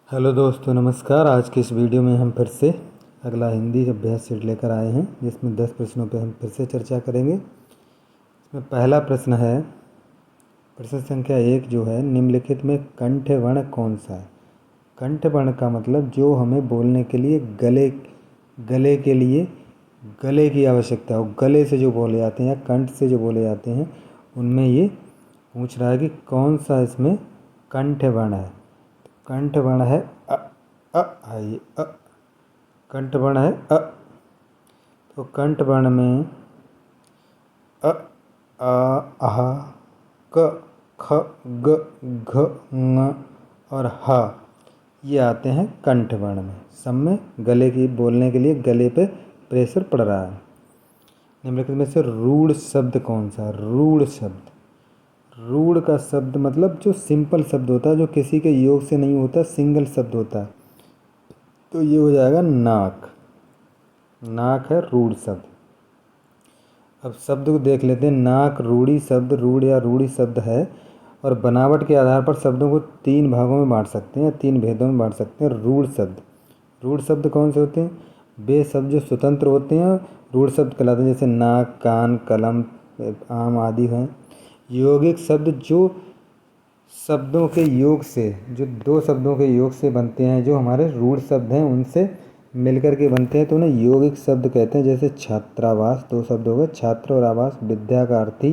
Hello दोस्तों, नमस्कार। आज की इस वीडियो में हम फिर से अगला हिंदी अभ्यास सेट लेकर आए हैं, जिसमें 10 प्रश्नों पर हम फिर से चर्चा करेंगे। इसमें पहला प्रश्न है, प्रश्न संख्या 1 जो है, निम्नलिखित में कंठ वर्ण कौन सा है। कंठ वर्ण का मतलब जो हमें बोलने के लिए गले के लिए गले की आवश्यकता हो, गले से जो बोले जाते हैं या कंठ से जो बोले जाते हैं, उनमें ये पूछ रहा है कि कौन सा इसमें कंठ वर्ण है। कंठ वर्ण है अ। आइए कंठ वर्ण है अ। तो कंठ वर्ण में अ, आ, आह, क, ख, ग, घ, ङ और ह ये आते हैं कंठ वर्ण में। सब में गले की बोलने के लिए गले पे प्रेशर पड़ रहा है। निम्नलिखित में से रूढ़ शब्द कौन सा है। रूढ़ शब्द, रूढ़ का शब्द मतलब जो सिंपल शब्द होता है, जो किसी के योग से नहीं होता, सिंगल शब्द होता है, तो ये हो जाएगा नाक। नाक है रूढ़ शब्द। अब शब्द को देख लेते हैं। नाक रूढ़ी शब्द, रूढ़ या रूढ़ी शब्द है और बनावट के आधार पर शब्दों को 3 भागों में बांट सकते हैं, 3 भेदों में बांट सकते हैं। रूढ़ शब्द, रूढ़ शब्द कौन से होते हैं। वे शब्द जो स्वतंत्र होते हैं रूढ़ शब्द कहलाते हैं, जैसे नाक, कान, कलम, आम आदि हैं। यौगिक शब्द जो शब्दों के योग से, जो 2 शब्दों के योग से बनते हैं, जो हमारे रूढ़ शब्द हैं उनसे मिलकर के बनते हैं, तो उन्हें यौगिक शब्द कहते हैं। जैसे छात्रावास, 2 शब्द हो गए, छात्र और आवास। विद्या का अर्थी,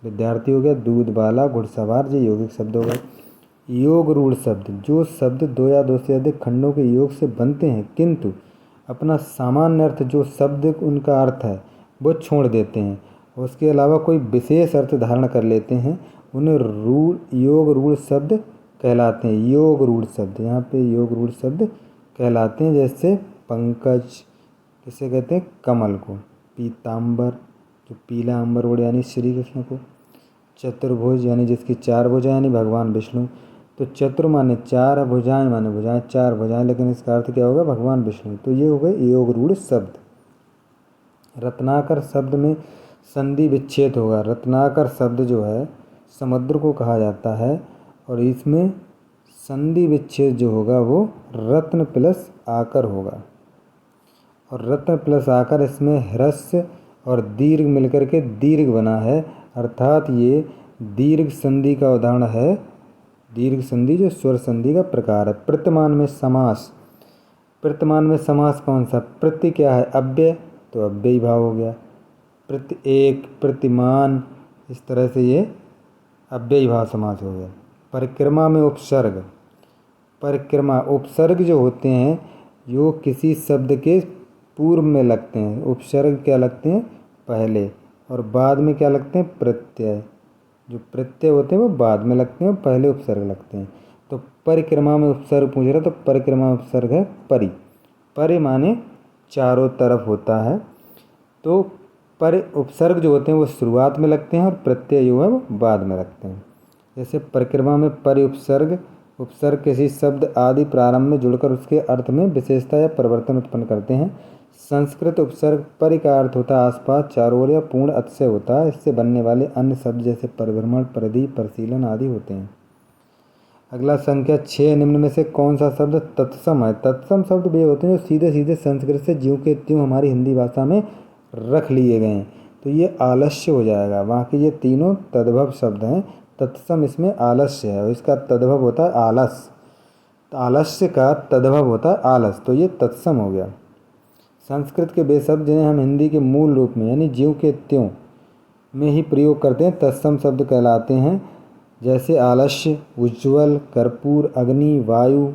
विद्यार्थी हो गया। दूध वाला, घुड़सवार, ये यौगिक शब्द हो गए। योग रूढ़ शब्द, जो शब्द 2 या 2 से अधिक खंडों के योग से बनते हैं, किंतु अपना सामान्य अर्थ, जो शब्द उनका अर्थ है, वो छोड़ देते हैं, उसके अलावा कोई विशेष अर्थ धारण कर लेते हैं, उन्हें योग रूढ़ शब्द कहलाते हैं। योग रूढ़ शब्द, यहाँ पे योग रूढ़ शब्द कहलाते हैं। जैसे पंकज किसे कहते हैं, कमल को। पीताम्बर, जो पीला अंबर ओढ़े यानी श्री कृष्ण को। चतुर्भुज यानी जिसकी 4 भुजाएं यानी भगवान विष्णु। तो चतुर माने 4, भुजाएं माने भुजाएं, 4 भुजाएं, लेकिन इसका अर्थ क्या होगा, भगवान विष्णु। तो ये हो गए योग रूढ़ शब्द। रत्नाकर शब्द में संधि विच्छेद होगा। रत्नाकर शब्द जो है समुद्र को कहा जाता है और इसमें संधि विच्छेद जो होगा वो रत्न प्लस आकर होगा। और रत्न प्लस आकर, इसमें ह्रस्व और दीर्घ मिलकर के दीर्घ बना है, अर्थात ये दीर्घ संधि का उदाहरण है। दीर्घ संधि जो स्वर संधि का प्रकार है। प्रतिमान में समास, प्रतिमान में समास कौन सा। प्रति क्या है, अव्यय, तो अव्ययी भाव हो गया। प्रति एक, प्रतिमान, इस तरह से ये अव्ययी भाव समास हो गया। परिक्रमा में उपसर्ग, परिक्रमा उपसर्ग जो होते हैं जो किसी शब्द के पूर्व में लगते हैं, उपसर्ग क्या लगते हैं, पहले, और बाद में क्या लगते हैं, प्रत्यय। जो प्रत्यय होते हैं वो बाद में लगते हैं और पहले उपसर्ग लगते हैं। तो परिक्रमा में उपसर्ग पूछ रहा, तो परिक्रमा उपसर्ग है परि। परि माने चारों तरफ होता है। तो पर उपसर्ग जो होते हैं वो शुरुआत में लगते हैं और प्रत्यय जो है वो बाद में लगते हैं। जैसे परिक्रमा में परि उपसर्ग, उपसर्ग किसी शब्द आदि प्रारंभ में जुड़कर उसके अर्थ में विशेषता या परिवर्तन उत्पन्न करते हैं। संस्कृत उपसर्ग परि का अर्थ होता है आसपास, चारों ओर या पूर्ण अतिशय होता है। इससे बनने वाले अन्य शब्द जैसे परिभ्रमण, परिधि, परिशीलन आदि होते हैं। अगला संख्या 6, निम्न में से कौन सा शब्द तत्सम है। तत्सम शब्द वे होते हैं जो सीधे सीधे संस्कृत से ज्यों के त्यों हमारी हिंदी भाषा में रख लिए गए हैं। तो ये आलस्य हो जाएगा। बाकी ये तीनों तद्भव शब्द हैं। तत्सम इसमें आलस्य है और इसका तद्भव होता है आलस। आलस्य का तद्भव होता है आलस, तो ये तत्सम हो गया। संस्कृत के वे शब्द जिन्हें हम हिंदी के मूल रूप में यानी ज्यों के त्यों में ही प्रयोग करते हैं तत्सम शब्द कहलाते हैं। जैसे आलस्य, उज्ज्वल, कर्पूर, अग्नि, वायु।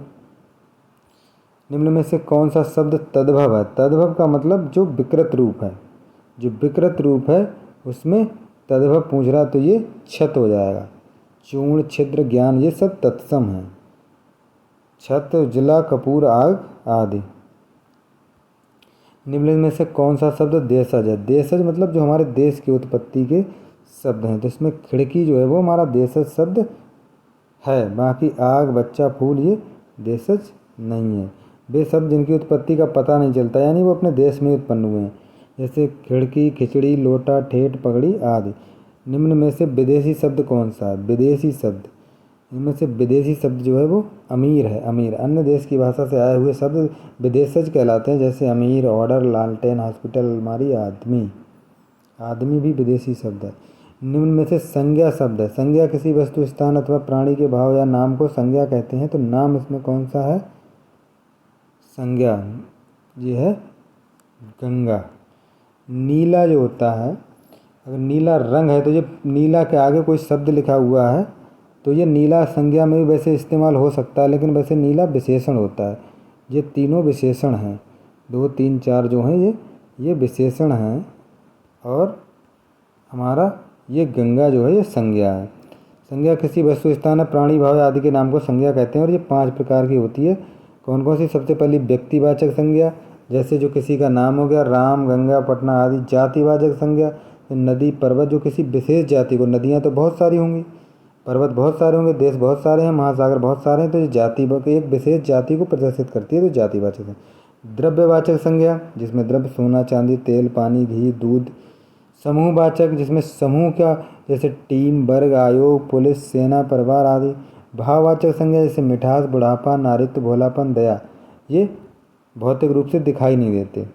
निम्न में से कौन सा शब्द तद्भव है। तद्भव का मतलब जो विकृत रूप है, जो विकृत रूप है उसमें तद्भव पूछ रहा, तो ये छत हो जाएगा। चूर्ण, छिद्र, ज्ञान, ये सब तत्सम हैं। छत, उज्ज्वला, कपूर, आग आदि। निम्न में से कौन सा शब्द देशज है। देशज मतलब जो हमारे देश की उत्पत्ति के शब्द हैं। तो इसमें खिड़की जो है वो हमारा देशज शब्द है। बाकी आग, बच्चा, फूल ये देशज नहीं है। वे शब्द जिनकी उत्पत्ति का पता नहीं चलता, यानी वो अपने देश में उत्पन्न हुए हैं। जैसे खिड़की, खिचड़ी, लोटा, ठेठ, पगड़ी आदि। निम्न में से विदेशी शब्द कौन सा है। विदेशी शब्द इनमें से विदेशी शब्द जो है वो अमीर है, अमीर। अन्य देश की भाषा से आए हुए शब्द विदेशज कहलाते हैं, जैसे अमीर, ऑर्डर, लालटेन, हॉस्पिटल, अलमारी, आदमी। आदमी भी विदेशी शब्द है। निम्न में से संज्ञा शब्द है। संज्ञा किसी वस्तु, स्थान अथवा प्राणी के भाव या नाम को संज्ञा कहते हैं। तो नाम इसमें कौन सा है? संज्ञा। ये है गंगा। नीला जो होता है, अगर नीला रंग है तो ये नीला के आगे कोई शब्द लिखा हुआ है तो ये नीला संज्ञा में भी वैसे इस्तेमाल हो सकता है, लेकिन वैसे नीला विशेषण होता है। ये तीनों विशेषण हैं, 2, 3, 4 जो हैं ये विशेषण हैं, और हमारा ये गंगा जो है ये संज्ञा है। संज्ञा किसी वस्तु, स्थान, प्राणी, भाव आदि के नाम को संज्ञा कहते हैं, और ये 5 प्रकार की होती है। कौन कौन सी? सबसे पहली व्यक्तिवाचक संज्ञा, जैसे जो किसी का नाम हो गया, राम, गंगा, पटना आदि। जातिवाचक संज्ञा, नदी, पर्वत, जो किसी विशेष जाति को, नदियाँ तो बहुत सारी होंगी, पर्वत बहुत सारे होंगे, देश बहुत सारे हैं, महासागर बहुत सारे हैं, तो ये जाति एक विशेष जाति को प्रदर्शित करती है, तो जातिवाचक है। द्रव्यवाचक संज्ञा, जिसमें द्रव्य सोना, चांदी, तेल, पानी, घी, दूध। समूहवाचक, जिसमें समूह का, जैसे टीम, वर्ग, आयोग, पुलिस, सेना, परिवार आदि। भाववाचक संज्ञा, जैसे मिठास, बुढ़ापा, नारित्व, भोलापन, दया। ये भौतिक रूप से दिखाई नहीं देते।